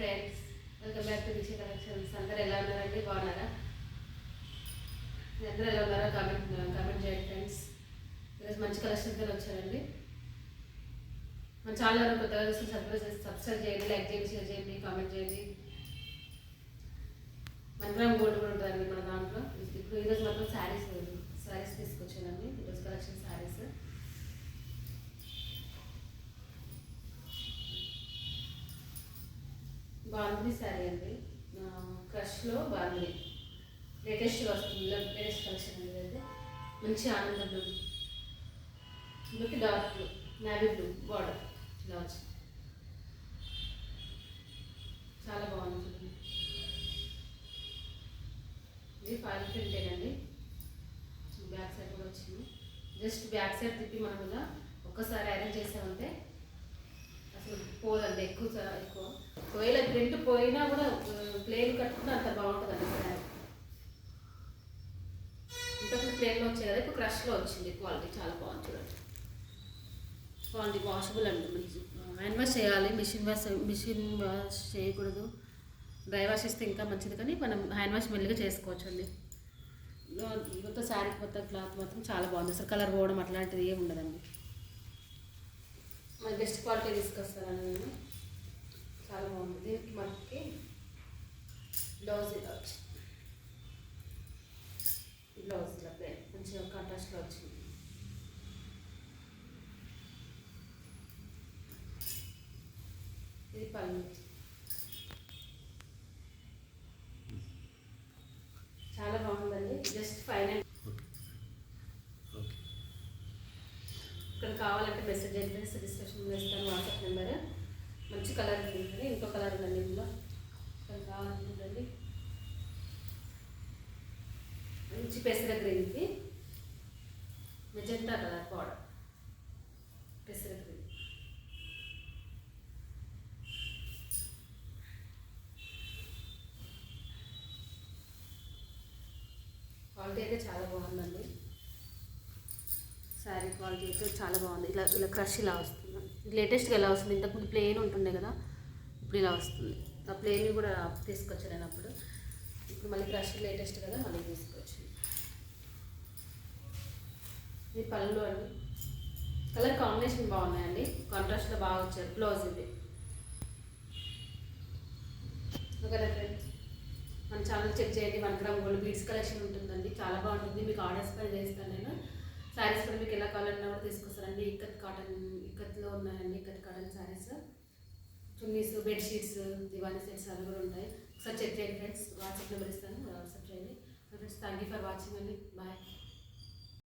Friends, welcome back to Deeksha collections. అందరూ ఎలా ఉన్నారండి? బాగున్నారా? అందరూ ఎలా ఉన్నారో కామెంట్ చేయండి ఫ్రెండ్స్. ఈరోజు మంచి కలెక్షన్తో వచ్చారండి. మన ఛానల్ కొత్తగా చూసి సబ్స్క్రైబ్ చేయండి, లైక్ చేయండి, షేర్ చేయండి, కామెంట్ చేయండి. 1 గ్రామ్ గోల్డ్ కూడా ఉంటుందండి మన దాంట్లో. ఇప్పుడు ఈరోజు మాత్రం శారీస్ తీసుకొచ్చానండి. ఈరోజు కలెక్షన్ శారీస్. బాంధీ శారీ అండి, క్రష్లో బాంధీ లేటెస్ట్గా వస్తుంది. లేటెస్ట్ కలెక్షన్ అండి. అయితే మంచి ఆనంద బ్లూ, బ్లూకి dark blue, navy blue border ఇలా వచ్చింది. చాలా బాగుంటుంది. ఇది ఫైల్ ప్రింటేనండి. బ్యాక్ సైడ్ కూడా వచ్చింది. జస్ట్ బ్యాక్ సైడ్ తిప్పి మనం ఇలా ఒక్కసారి ఐరన్ చేసామంటే అసలు పోదండి. ఎక్కువ ఒకవేళ ప్రింట్ పోయినా కూడా ప్లేన్ కట్టుకుంటే అంత బాగుంటుందండి శారీ. ఇంతకుముందు ప్లేన్లో వచ్చేది కదా, ఇప్పుడు క్రష్లో వచ్చింది. క్వాలిటీ చాలా బాగుంది చూడండి. క్వాలిటీ వాషబుల్ అండి. మంచి హ్యాండ్ వాష్ చేయాలి, మిషన్ వాష్ చేయకూడదు. డ్రై వాష్ చేస్తే ఇంకా మంచిది, కానీ మనం హ్యాండ్ వాష్ మెల్లిగా చేసుకోవచ్చు అండి. మొత్తం శారీ మొత్తం క్లాత్ మాత్రం చాలా బాగుంది. అసలు కలర్ పోవడం అట్లాంటిది ఏమి ఉండదండి. మన బెస్ట్ క్వాలిటీ తీసుకొస్తానండి నేను. చాలా బాగుంది. దీనికి మనకి బ్లౌజ్ ఇలా వచ్చింది. బ్లౌజ్ ఇలా ప్లేన్ మంచిగా కాంట్రాస్ట్లో వచ్చింది. ఇది పళ్ళు. చాలా బాగుందండి. జస్ట్ 500. ఇక్కడ కావాలంటే మెసేజ్ చేయండి. డిస్క్రిప్షన్లో ఇస్తాను వాట్సాప్ నెంబర్. మంచి కలర్ ఉంటుంది. ఇంకో కలర్ ఉందండి ఇందులో. ఇక్కడ కావాలంటుందండి. మంచి పెసర గ్రీన్కి మెజెంటా కలర్ బార్డర్. పెసర గ్రీన్ క్వాలిటీ అయితే చాలా బాగుందండి. శారీ క్వాలిటీ అయితే చాలా బాగుంది. ఇలా క్రష్ ఇలా వస్తుంది. లేటెస్ట్గా ఎలా వస్తుంది. ఇంతకుముందు ప్లెయిన్ ఉంటుండే కదా, ఇప్పుడు ఇలా వస్తుంది. ఆ ప్లెయిన్ కూడా తీసుకొచ్చాను నేను అప్పుడు. ఇప్పుడు మళ్ళీ క్రష్ లేటెస్ట్ కదా, మళ్ళీ తీసుకొచ్చింది. ఇది పళ్ళు అండి. కలర్ కాంబినేషన్ బాగున్నాయండి. కాంట్రాస్ట్లో బాగా వచ్చారు. బ్లౌజ్ ఇది. ఓకేనా ఫ్రెండ్స్, మన ఛానల్ చెక్ చేయండి. 1 గ్రామ్ గోల్డ్ బీడ్స్ కలెక్షన్ ఉంటుందండి. చాలా బాగుంటుంది. మీకు ఆర్డర్స్ పని చేస్తాను నేను. శారీస్ కూడా మీకు ఎలా కావాలన్నా కూడా తీసుకొస్తానండి. ఇక్కత్లో ఉన్నాయండి. Ikat cotton saris, chunnis, bedsheets, Diwani sets అవి కూడా ఉంటాయి. ఒకసారి చెక్ చేయండి ఫ్రెండ్స్. వాట్సాప్ నెంబర్ ఇస్తాను, వాట్సాప్ చేయండి friends. Thank you for watching అండి. బాయ్.